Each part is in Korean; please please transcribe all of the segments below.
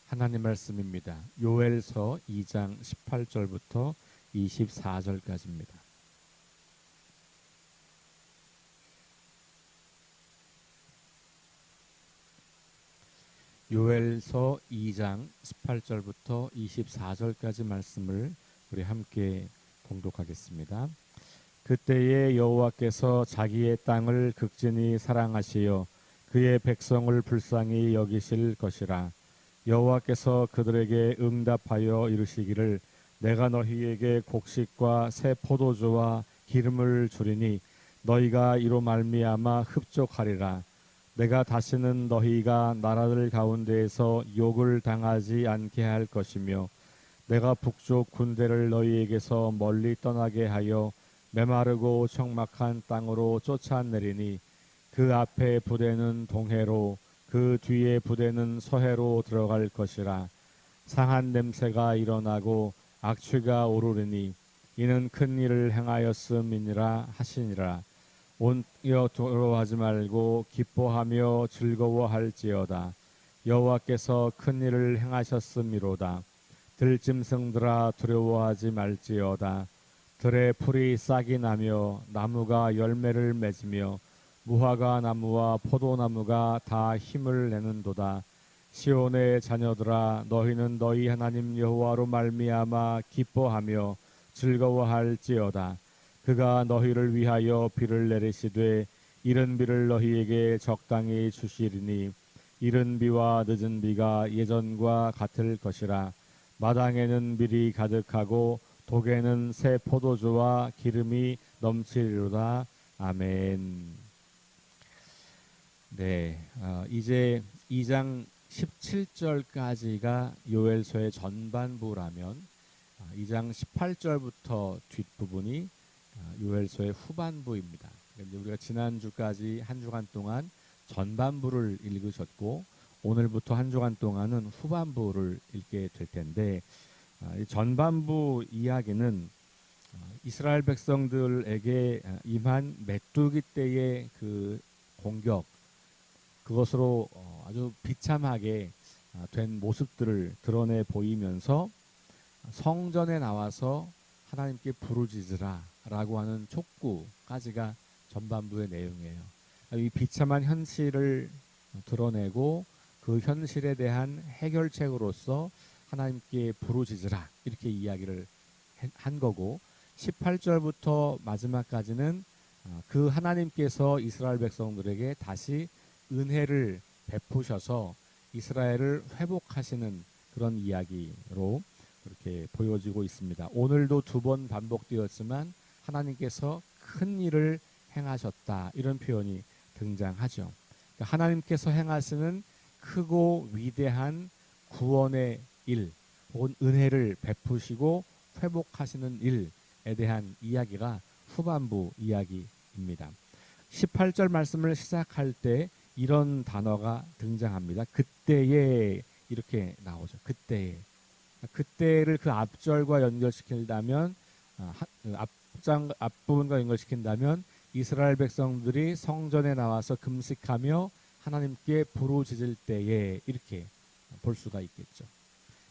하나님 말씀입니다. 요엘서 2장 18절부터 24절까지입니다. 요엘서 2장 18절부터 24절까지 말씀을 우리 함께 봉독하겠습니다. 그때에 여호와께서 자기의 땅을 극진히 사랑하시어 그의 백성을 불쌍히 여기실 것이라. 여호와께서 그들에게 응답하여 이르시기를 내가 너희에게 곡식과 새 포도주와 기름을 주리니 너희가 이로 말미암아 흡족하리라. 내가 다시는 너희가 나라들 가운데에서 욕을 당하지 않게 할 것이며 내가 북쪽 군대를 너희에게서 멀리 떠나게 하여 메마르고 적막한 땅으로 쫓아내리니 그 앞에 부대는 동해로 그 뒤에 부대는 서해로 들어갈 것이라. 상한 냄새가 일어나고 악취가 오르리니 이는 큰 일을 행하였음이니라 하시니라. 온여 두려워하지 말고 기뻐하며 즐거워할지어다. 여호와께서 큰 일을 행하셨음이로다. 들짐승들아 두려워하지 말지어다. 들의 풀이 싹이 나며 나무가 열매를 맺으며 무화과 나무와 포도나무가 다 힘을 내는도다. 시온의 자녀들아 너희는 너희 하나님 여호와로 말미암아 기뻐하며 즐거워할지어다. 그가 너희를 위하여 비를 내리시되 이른 비를 너희에게 적당히 주시리니 이른 비와 늦은 비가 예전과 같을 것이라. 마당에는 밀이 가득하고 독에는 새 포도주와 기름이 넘치리로다. 아멘. 네, 이제 2장 17절까지가 요엘서의 전반부라면 2장 18절부터 뒷부분이 요엘서의 후반부입니다. 우리가 지난주까지 한 주간 동안 전반부를 읽으셨고 오늘부터 한 주간 동안은 후반부를 읽게 될 텐데 이 전반부 이야기는 이스라엘 백성들에게 임한 메뚜기 떼의 그 공격, 그것으로 아주 비참하게 된 모습들을 드러내 보이면서 성전에 나와서 하나님께 부르짖으라 라고 하는 촉구까지가 전반부의 내용이에요. 이 비참한 현실을 드러내고 그 현실에 대한 해결책으로서 하나님께 부르짖으라 이렇게 이야기를 한 거고 18절부터 마지막까지는 그 하나님께서 이스라엘 백성들에게 다시 은혜를 베푸셔서 이스라엘을 회복하시는 그런 이야기로 그렇게 보여지고 있습니다. 오늘도 두 번 반복되었지만 하나님께서 큰 일을 행하셨다 이런 표현이 등장하죠. 그러니까 하나님께서 행하시는 크고 위대한 구원의 일 혹은 은혜를 베푸시고 회복하시는 일에 대한 이야기가 후반부 이야기입니다. 18절 말씀을 시작할 때 이런 단어가 등장합니다. 그때에 이렇게 나오죠. 그때에. 그때를 그 앞절과 연결시킨다면 앞부분과 연결시킨다면 이스라엘 백성들이 성전에 나와서 금식하며 하나님께 부르짖을 때에 이렇게 볼 수가 있겠죠.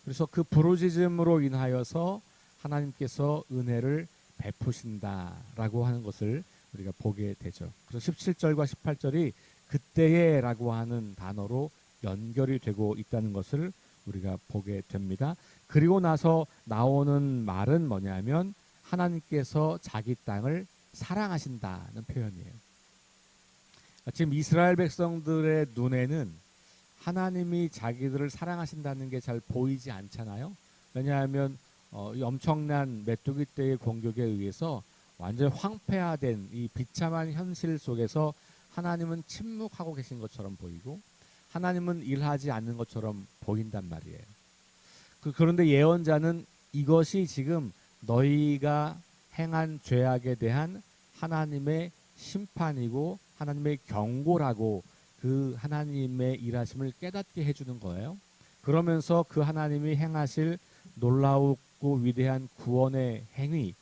그래서 그 부르짖음으로 인하여서 하나님께서 은혜를 베푸신다라고 하는 것을 우리가 보게 되죠. 그래서 17절과 18절이 그때에 라고 하는 단어로 연결이 되고 있다는 것을 우리가 보게 됩니다. 그리고 나서 나오는 말은 뭐냐면 하나님께서 자기 땅을 사랑하신다는 표현이에요. 지금 이스라엘 백성들의 눈에는 하나님이 자기들을 사랑하신다는 게 잘 보이지 않잖아요. 왜냐하면 이 엄청난 메뚜기 떼의 공격에 의해서 완전 황폐화된 이 비참한 현실 속에서 하나님은 침묵하고 계신 것처럼 보이고 하나님은 일하지 않는 것처럼 보인단 말이에요. 그런데 예언자는 이것이 지금 너희가 행한 죄악에 대한 하나님의 심판이고 하나님의 경고라고 그 하나님의 일하심을 깨닫게 해주는 거예요. 그러면서 그 하나님이 행하실 놀라우고 위대한 구원의 행위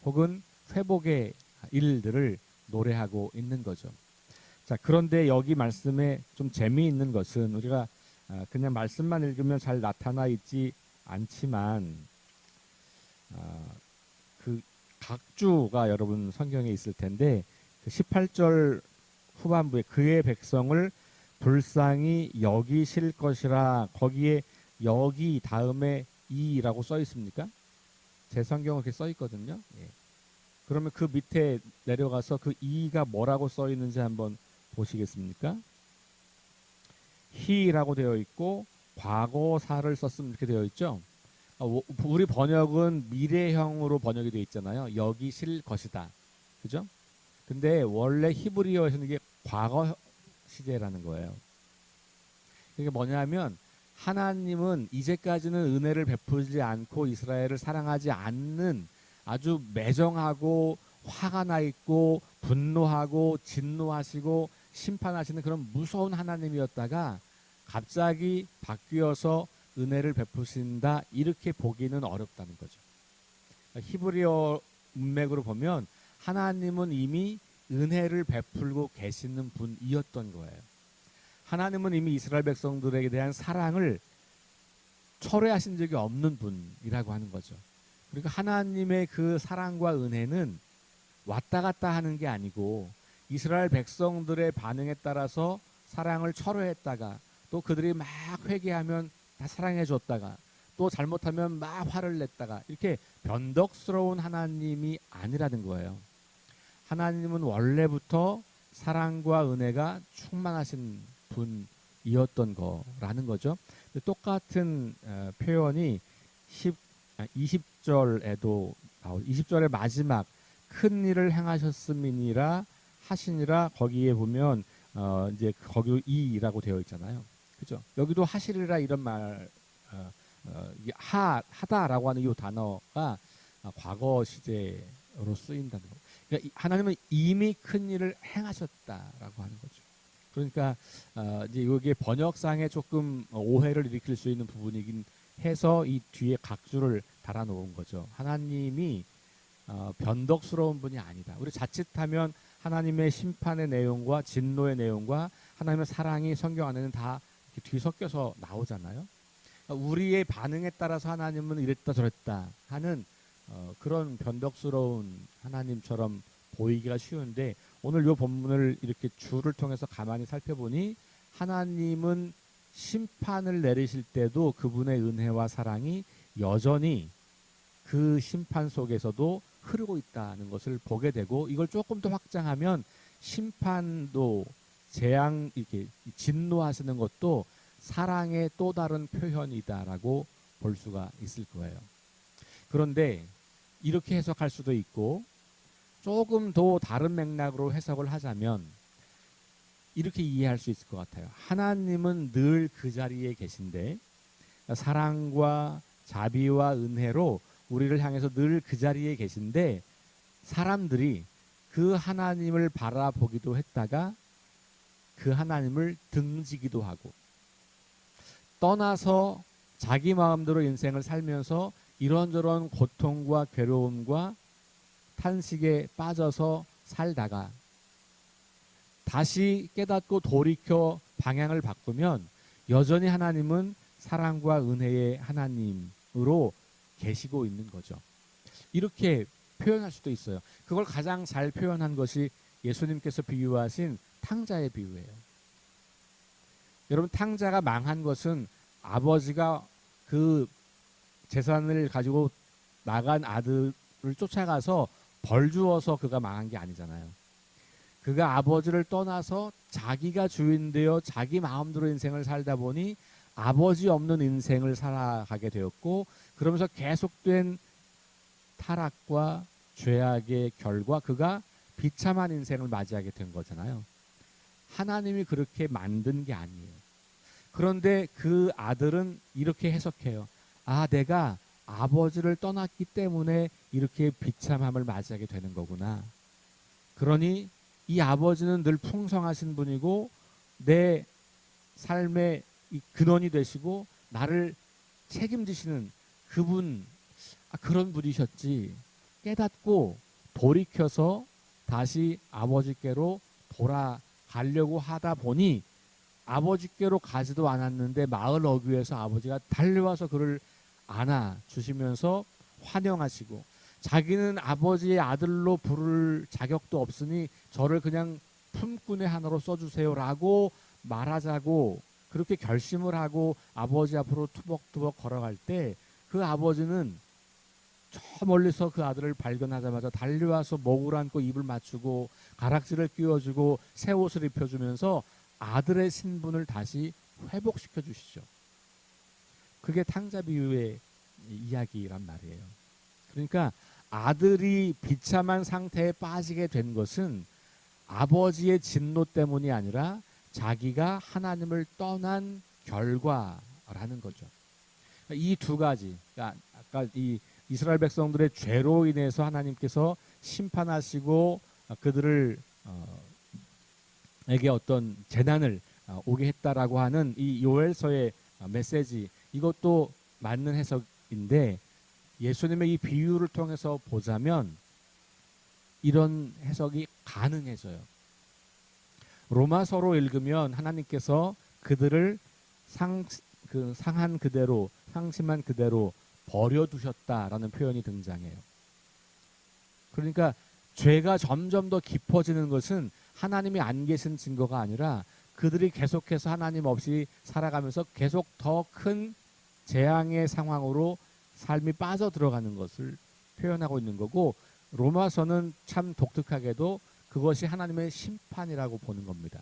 혹은 회복의 일들을 노래하고 있는 거죠. 자, 그런데 여기 말씀에 좀 재미있는 것은 우리가 그냥 말씀만 읽으면 잘 나타나 있지 않지만 그 각주가 여러분 성경에 있을 텐데 그 18절 후반부에 그의 백성을 불쌍히 여기실 것이라 거기에 여기 다음에 이라고 써 있습니까? 제 성경은 그렇게 써 있거든요. 예. 그러면 그 밑에 내려가서 그 이가 뭐라고 써 있는지 한번 보시겠습니까? he라고 되어 있고 과거사를 썼으면 이렇게 되어 있죠. 우리 번역은 미래형으로 번역이 되어 있잖아요. 여기실 것이다. 그죠? 근데 원래 히브리어에서는 이게 과거 시제라는 거예요. 이게 뭐냐면 하나님은 이제까지는 은혜를 베풀지 않고 이스라엘을 사랑하지 않는 아주 매정하고 화가 나 있고 분노하고 진노하시고 심판하시는 그런 무서운 하나님이었다가 갑자기 바뀌어서 은혜를 베푸신다 이렇게 보기는 어렵다는 거죠. 히브리어 문맥으로 보면 하나님은 이미 은혜를 베풀고 계시는 분이었던 거예요. 하나님은 이미 이스라엘 백성들에게 대한 사랑을 철회하신 적이 없는 분이라고 하는 거죠. 그러니까 하나님의 그 사랑과 은혜는 왔다 갔다 하는 게 아니고 이스라엘 백성들의 반응에 따라서 사랑을 철회했다가 또 그들이 막 회개하면 다 사랑해 줬다가 또 잘못하면 막 화를 냈다가 이렇게 변덕스러운 하나님이 아니라는 거예요. 하나님은 원래부터 사랑과 은혜가 충만하신 분이었던 거라는 거죠. 똑같은 표현이 20절에도 나오죠. 20절의 마지막 큰 일을 행하셨음이니라 하시니라 거기에 보면 이제 거기로 이라고 되어 있잖아요. 그죠? 여기도 하시리라 이런 말 하다라고 하는 이 단어가 과거 시제로 쓰인다는 거. 그러니까 하나님은 이미 큰 일을 행하셨다라고 하는 거죠. 그러니까 이제 이게 번역상에 조금 오해를 일으킬 수 있는 부분이긴 해서 이 뒤에 각주를 달아놓은 거죠. 하나님이 변덕스러운 분이 아니다. 우리 자칫하면 하나님의 심판의 내용과 진노의 내용과 하나님의 사랑이 성경 안에는 다 이렇게 뒤섞여서 나오잖아요. 우리의 반응에 따라서 하나님은 이랬다 저랬다 하는 그런 변덕스러운 하나님처럼 보이기가 쉬운데 오늘 이 본문을 이렇게 줄을 통해서 가만히 살펴보니 하나님은 심판을 내리실 때도 그분의 은혜와 사랑이 여전히 그 심판 속에서도 흐르고 있다는 것을 보게 되고 이걸 조금 더 확장하면 심판도 재앙 이렇게 진노하시는 것도 사랑의 또 다른 표현이다라고 볼 수가 있을 거예요. 그런데 이렇게 해석할 수도 있고 조금 더 다른 맥락으로 해석을 하자면 이렇게 이해할 수 있을 것 같아요. 하나님은 늘 그 자리에 계신데 사랑과 자비와 은혜로 우리를 향해서 늘 그 자리에 계신데 사람들이 그 하나님을 바라보기도 했다가 그 하나님을 등지기도 하고 떠나서 자기 마음대로 인생을 살면서 이런저런 고통과 괴로움과 탄식에 빠져서 살다가 다시 깨닫고 돌이켜 방향을 바꾸면 여전히 하나님은 사랑과 은혜의 하나님으로 계시고 있는 거죠. 이렇게 표현할 수도 있어요. 그걸 가장 잘 표현한 것이 예수님께서 비유하신 탕자의 비유예요. 여러분 탕자가 망한 것은 아버지가 그 재산을 가지고 나간 아들을 쫓아가서 벌 주어서 그가 망한 게 아니잖아요. 그가 아버지를 떠나서 자기가 주인 되어 자기 마음대로 인생을 살다 보니 아버지 없는 인생을 살아가게 되었고 그러면서 계속된 타락과 죄악의 결과 그가 비참한 인생을 맞이하게 된 거잖아요. 하나님이 그렇게 만든 게 아니에요. 그런데 그 아들은 이렇게 해석해요. 아, 내가 아버지를 떠났기 때문에 이렇게 비참함을 맞이하게 되는 거구나. 그러니 이 아버지는 늘 풍성하신 분이고 내 삶의 이 근원이 되시고 나를 책임지시는 그분, 그런 분이셨지. 깨닫고 돌이켜서 다시 아버지께로 돌아가려고 하다 보니 아버지께로 가지도 않았는데 마을 어귀에서 아버지가 달려와서 그를 안아 주시면서 환영하시고, 자기는 아버지의 아들로 부를 자격도 없으니 저를 그냥 품꾼의 하나로 써주세요라고 말하자고 그렇게 결심을 하고 아버지 앞으로 투벅투벅 걸어갈 때, 그 아버지는 저 멀리서 그 아들을 발견하자마자 달려와서 목을 안고 입을 맞추고 가락지를 끼워주고 새 옷을 입혀주면서 아들의 신분을 다시 회복시켜 주시죠. 그게 탕자 비유의 이야기란 말이에요. 그러니까 아들이 비참한 상태에 빠지게 된 것은 아버지의 진노 때문이 아니라 자기가 하나님을 떠난 결과라는 거죠. 이 두 가지, 그러니까 아까 이 이스라엘 백성들의 죄로 인해서 하나님께서 심판하시고 그들을 에게 어떤 재난을 오게 했다라고 하는 이 요엘서의 메시지, 이것도 맞는 해석인데, 예수님의 이 비유를 통해서 보자면 이런 해석이 가능해져요. 로마서로 읽으면 하나님께서 그들을 상한 그대로, 상심한 그대로 버려두셨다라는 표현이 등장해요. 그러니까 죄가 점점 더 깊어지는 것은 하나님이 안 계신 증거가 아니라 그들이 계속해서 하나님 없이 살아가면서 계속 더 큰 재앙의 상황으로 삶이 빠져들어가는 것을 표현하고 있는 거고, 로마서는 참 독특하게도 그것이 하나님의 심판이라고 보는 겁니다.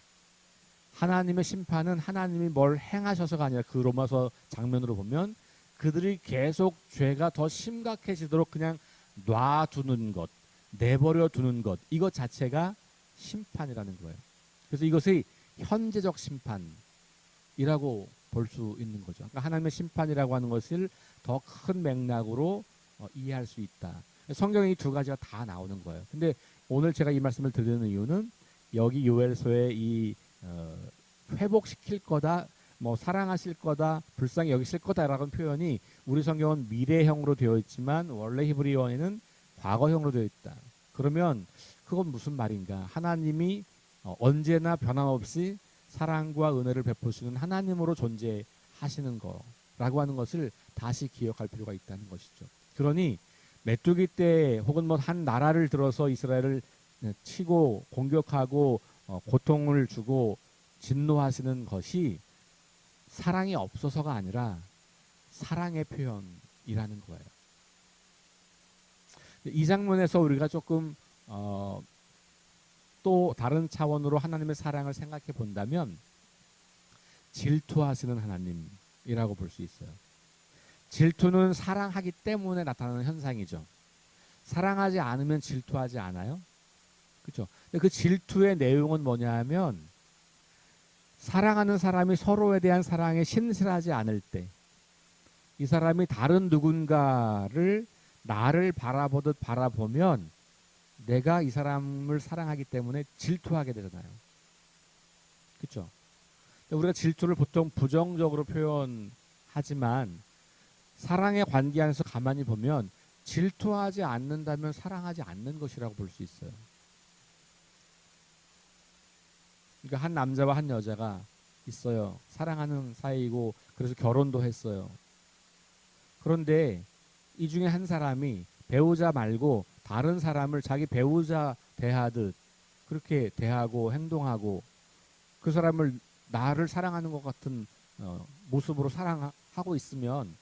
하나님의 심판은 하나님이 뭘 행하셔서가 아니라, 그 로마서 장면으로 보면 그들이 계속 죄가 더 심각해지도록 그냥 놔두는 것, 내버려 두는 것, 이것 자체가 심판이라는 거예요. 그래서 이것이 현재적 심판이라고 볼 수 있는 거죠. 그러니까 하나님의 심판이라고 하는 것을 더 큰 맥락으로 이해할 수 있다. 성경에 이 두 가지가 다 나오는 거예요. 근데 오늘 제가 이 말씀을 드리는 이유는 여기 요엘서에 이 회복시킬 거다, 뭐 사랑하실 거다, 불쌍히 여기실 거다라는 표현이 우리 성경은 미래형으로 되어 있지만 원래 히브리어에는 과거형으로 되어 있다. 그러면 그건 무슨 말인가? 하나님이 언제나 변함없이 사랑과 은혜를 베푸시는 하나님으로 존재하시는 거라고 하는 것을 다시 기억할 필요가 있다는 것이죠. 그러니 메뚜기 때 혹은 뭐 한 나라를 들어서 이스라엘을 치고 공격하고 고통을 주고 진노하시는 것이 사랑이 없어서가 아니라 사랑의 표현이라는 거예요. 이 장면에서 우리가 조금 또 다른 차원으로 하나님의 사랑을 생각해 본다면 질투하시는 하나님이라고 볼 수 있어요. 질투는 사랑하기 때문에 나타나는 현상이죠. 사랑하지 않으면 질투하지 않아요? 그렇죠? 그 질투의 내용은 뭐냐 하면, 사랑하는 사람이 서로에 대한 사랑에 신실하지 않을 때, 이 사람이 다른 누군가를 나를 바라보듯 바라보면 내가 이 사람을 사랑하기 때문에 질투하게 되잖아요. 그렇죠? 우리가 질투를 보통 부정적으로 표현하지만 사랑의 관계 안에서 가만히 보면 질투하지 않는다면 사랑하지 않는 것이라고 볼 수 있어요. 그러니까 한 남자와 한 여자가 있어요. 사랑하는 사이이고 그래서 결혼도 했어요. 그런데 이 중에 한 사람이 배우자 말고 다른 사람을 자기 배우자 대하듯 그렇게 대하고 행동하고, 그 사람을 나를 사랑하는 것 같은 모습으로 사랑하고 있으면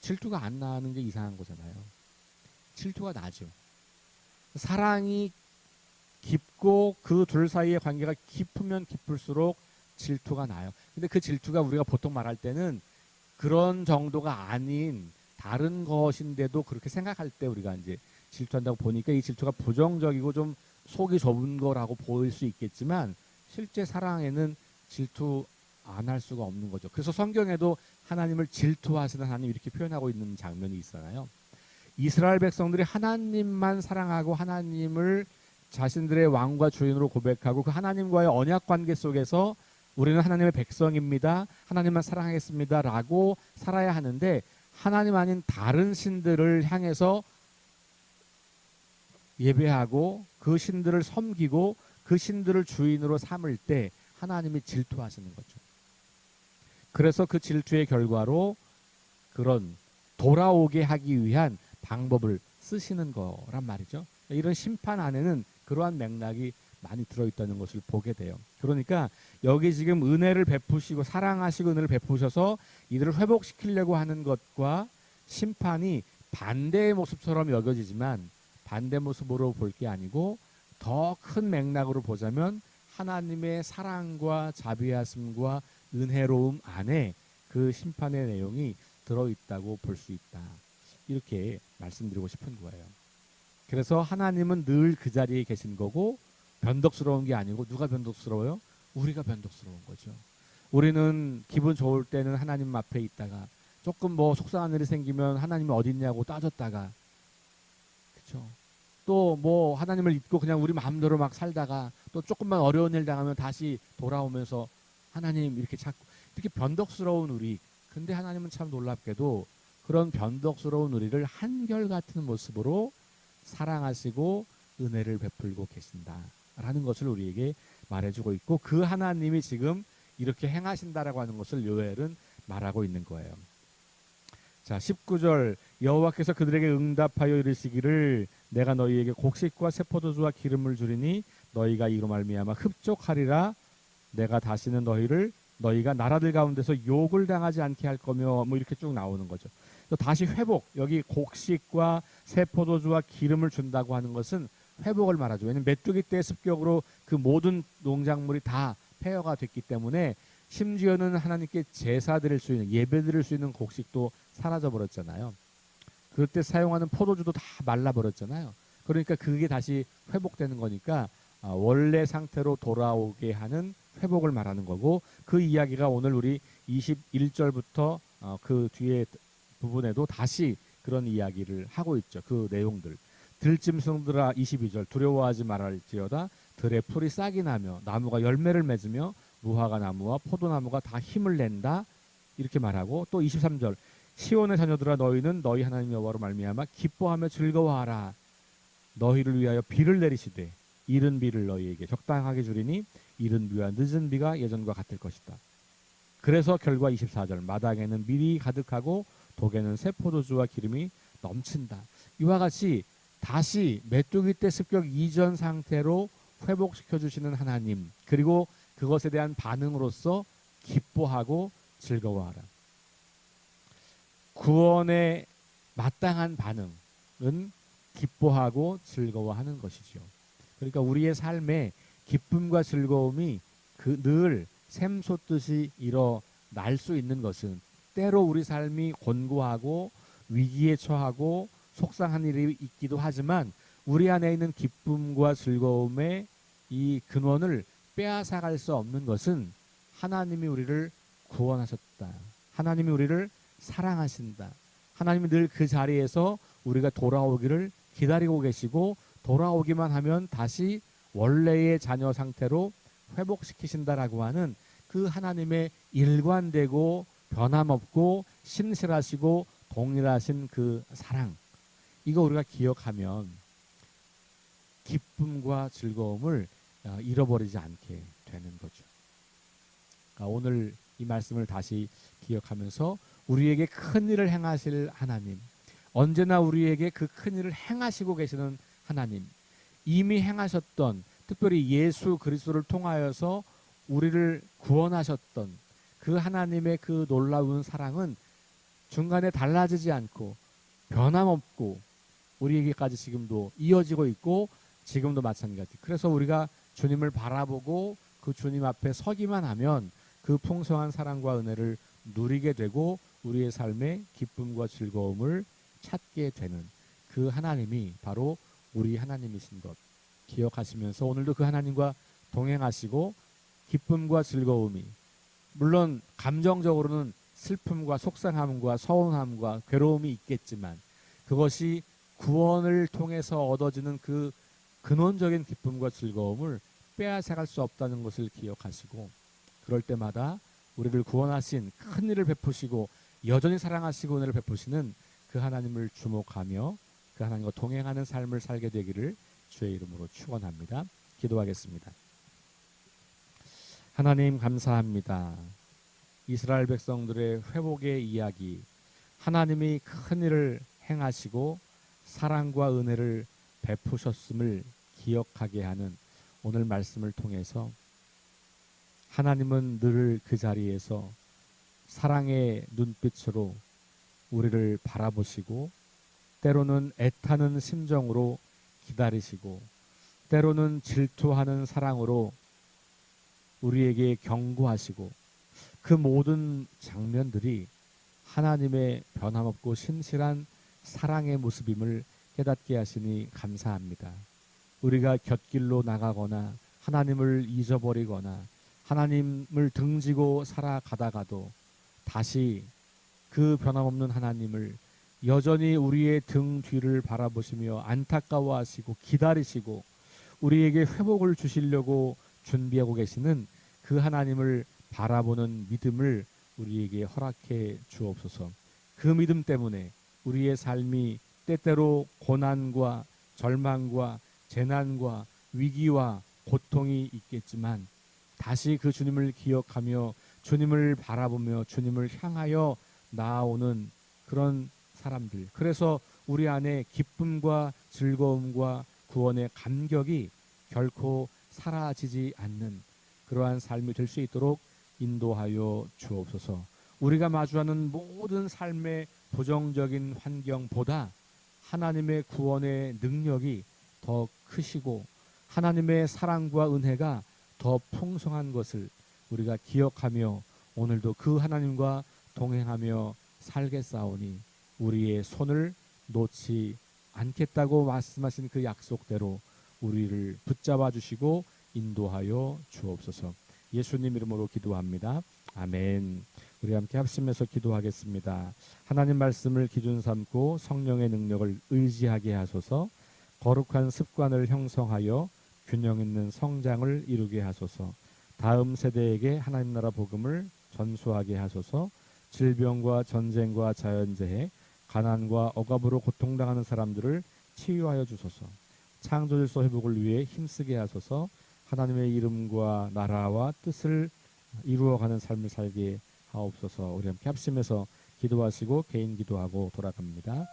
질투가 안 나는 게 이상한 거잖아요. 질투가 나죠. 사랑이 깊고 그 둘 사이의 관계가 깊으면 깊을수록 질투가 나요. 근데 그 질투가 우리가 보통 말할 때는 그런 정도가 아닌 다른 것인데도 그렇게 생각할 때 우리가 이제 질투한다고 보니까 이 질투가 부정적이고 좀 속이 좁은 거라고 보일 수 있겠지만 실제 사랑에는 질투 안 할 수가 없는 거죠. 그래서 성경에도 하나님을 질투하시는 하나님 이렇게 표현하고 있는 장면이 있잖아요. 이스라엘 백성들이 하나님만 사랑하고 하나님을 자신들의 왕과 주인으로 고백하고 그 하나님과의 언약 관계 속에서 우리는 하나님의 백성입니다, 하나님만 사랑하겠습니다 라고 살아야 하는데, 하나님 아닌 다른 신들을 향해서 예배하고 그 신들을 섬기고 그 신들을 주인으로 삼을 때 하나님이 질투하시는 거죠. 그래서 그 질투의 결과로 그런 돌아오게 하기 위한 방법을 쓰시는 거란 말이죠. 이런 심판 안에는 그러한 맥락이 많이 들어있다는 것을 보게 돼요. 그러니까 여기 지금 은혜를 베푸시고 사랑하시고 은혜를 베푸셔서 이들을 회복시키려고 하는 것과 심판이 반대의 모습처럼 여겨지지만 반대 모습으로 볼 게 아니고 더 큰 맥락으로 보자면 하나님의 사랑과 자비하심과 은혜로움 안에 그 심판의 내용이 들어있다고 볼 수 있다. 이렇게 말씀드리고 싶은 거예요. 그래서 하나님은 늘 그 자리에 계신 거고 변덕스러운 게 아니고 누가 변덕스러워요? 우리가 변덕스러운 거죠. 우리는 기분 좋을 때는 하나님 앞에 있다가 조금 뭐 속상한 일이 생기면 하나님이 어디 있냐고 따졌다가 그렇죠. 또 뭐 하나님을 잊고 그냥 우리 마음대로 막 살다가 또 조금만 어려운 일 당하면 다시 돌아오면서 하나님 이렇게 찾고 이렇게 변덕스러운 우리. 근데 하나님은 참 놀랍게도 그런 변덕스러운 우리를 한결같은 모습으로 사랑하시고 은혜를 베풀고 계신다라는 것을 우리에게 말해주고 있고 그 하나님이 지금 이렇게 행하신다라고 하는 것을 요엘은 말하고 있는 거예요. 자, 19절 여호와께서 그들에게 응답하여 이르시기를 내가 너희에게 곡식과 새 포도주와 기름을 주리니 너희가 이로 말미암아 흡족하리라. 내가 다시는 너희가 나라들 가운데서 욕을 당하지 않게 할 거며 뭐 이렇게 쭉 나오는 거죠. 또 다시 회복. 여기 곡식과 새 포도주와 기름을 준다고 하는 것은 회복을 말하죠. 왜냐하면 메뚜기 때 습격으로 그 모든 농작물이 다 폐허가 됐기 때문에 심지어는 하나님께 제사 드릴 수 있는 예배 드릴 수 있는 곡식도 사라져 버렸잖아요. 그때 사용하는 포도주도 다 말라 버렸잖아요. 그러니까 그게 다시 회복되는 거니까 원래 상태로 돌아오게 하는 회복을 말하는 거고 그 이야기가 오늘 우리 21절부터 그 뒤에 부분에도 다시 그런 이야기를 하고 있죠. 그 내용들. 들짐승들아 22절 두려워하지 말할지어다 들의 풀이 싹이 나며 나무가 열매를 맺으며 무화과 나무와 포도나무가 다 힘을 낸다 이렇게 말하고 또 23절 시온의 자녀들아 너희는 너희 하나님 여호와로 말미암아 기뻐하며 즐거워하라. 너희를 위하여 비를 내리시되 이른 비를 너희에게 적당하게 주리니 이른 비와 늦은 비가 예전과 같을 것이다. 그래서 결과 24절 마당에는 밀이 가득하고 독에는 새 포도주와 기름이 넘친다. 이와 같이 다시 메뚜기 때 습격 이전 상태로 회복시켜 주시는 하나님 그리고 그것에 대한 반응으로서 기뻐하고 즐거워하라. 구원에 마땅한 반응은 기뻐하고 즐거워하는 것이죠. 그러니까 우리의 삶에 기쁨과 즐거움이 늘 샘솟듯이 일어날 수 있는 것은 때로 우리 삶이 곤고하고 위기에 처하고 속상한 일이 있기도 하지만 우리 안에 있는 기쁨과 즐거움의 이 근원을 빼앗아갈 수 없는 것은 하나님이 우리를 구원하셨다. 하나님이 우리를 사랑하신다. 하나님이 늘 그 자리에서 우리가 돌아오기를 기다리고 계시고 돌아오기만 하면 다시 원래의 자녀 상태로 회복시키신다라고 하는 그 하나님의 일관되고 변함없고 신실하시고 동일하신 그 사랑 이거 우리가 기억하면 기쁨과 즐거움을 잃어버리지 않게 되는 거죠. 오늘 이 말씀을 다시 기억하면서 우리에게 큰 일을 행하실 하나님 언제나 우리에게 그 큰 일을 행하시고 계시는 하나님 이미 행하셨던 특별히 예수 그리스도를 통하여서 우리를 구원하셨던 그 하나님의 그 놀라운 사랑은 중간에 달라지지 않고 변함없고 우리에게까지 지금도 이어지고 있고 지금도 마찬가지. 그래서 우리가 주님을 바라보고 그 주님 앞에 서기만 하면 그 풍성한 사랑과 은혜를 누리게 되고 우리의 삶에 기쁨과 즐거움을 찾게 되는 그 하나님이 바로 우리 하나님이신 것 기억하시면서 오늘도 그 하나님과 동행하시고 기쁨과 즐거움이 물론 감정적으로는 슬픔과 속상함과 서운함과 괴로움이 있겠지만 그것이 구원을 통해서 얻어지는 그 근원적인 기쁨과 즐거움을 빼앗아갈 수 없다는 것을 기억하시고 그럴 때마다 우리를 구원하신 큰 일을 베푸시고 여전히 사랑하시고 은혜를 베푸시는 그 하나님을 주목하며 그 하나님과 동행하는 삶을 살게 되기를 주의 이름으로 축원합니다. 기도하겠습니다. 하나님 감사합니다. 이스라엘 백성들의 회복의 이야기, 하나님이 큰 일을 행하시고 사랑과 은혜를 베푸셨음을 기억하게 하는 오늘 말씀을 통해서 하나님은 늘 그 자리에서 사랑의 눈빛으로 우리를 바라보시고 때로는 애타는 심정으로 기다리시고 때로는 질투하는 사랑으로 우리에게 경고하시고 그 모든 장면들이 하나님의 변함없고 신실한 사랑의 모습임을 깨닫게 하시니 감사합니다. 우리가 곁길로 나가거나 하나님을 잊어버리거나 하나님을 등지고 살아가다가도 다시 그 변함없는 하나님을 여전히 우리의 등 뒤를 바라보시며 안타까워하시고 기다리시고 우리에게 회복을 주시려고 준비하고 계시는 그 하나님을 바라보는 믿음을 우리에게 허락해 주옵소서. 그 믿음 때문에 우리의 삶이 때때로 고난과 절망과 재난과 위기와 고통이 있겠지만 다시 그 주님을 기억하며 주님을 바라보며 주님을 향하여 나아오는 그런 사람들. 그래서 우리 안에 기쁨과 즐거움과 구원의 감격이 결코 사라지지 않는 그러한 삶이 될 수 있도록 인도하여 주옵소서. 우리가 마주하는 모든 삶의 부정적인 환경보다 하나님의 구원의 능력이 더 크시고 하나님의 사랑과 은혜가 더 풍성한 것을 우리가 기억하며 오늘도 그 하나님과 동행하며 살겠사오니 우리의 손을 놓지 않겠다고 말씀하신 그 약속대로 우리를 붙잡아 주시고 인도하여 주옵소서. 예수님 이름으로 기도합니다. 아멘. 우리 함께 합심해서 기도하겠습니다. 하나님 말씀을 기준 삼고 성령의 능력을 의지하게 하소서. 거룩한 습관을 형성하여 균형 있는 성장을 이루게 하소서. 다음 세대에게 하나님 나라 복음을 전수하게 하소서. 질병과 전쟁과 자연재해, 가난과 억압으로 고통당하는 사람들을 치유하여 주소서. 창조질서 회복을 위해 힘쓰게 하소서. 하나님의 이름과 나라와 뜻을 이루어가는 삶을 살게 하옵소서. 우리 함께 합심해서 기도하시고 개인 기도하고 돌아갑니다.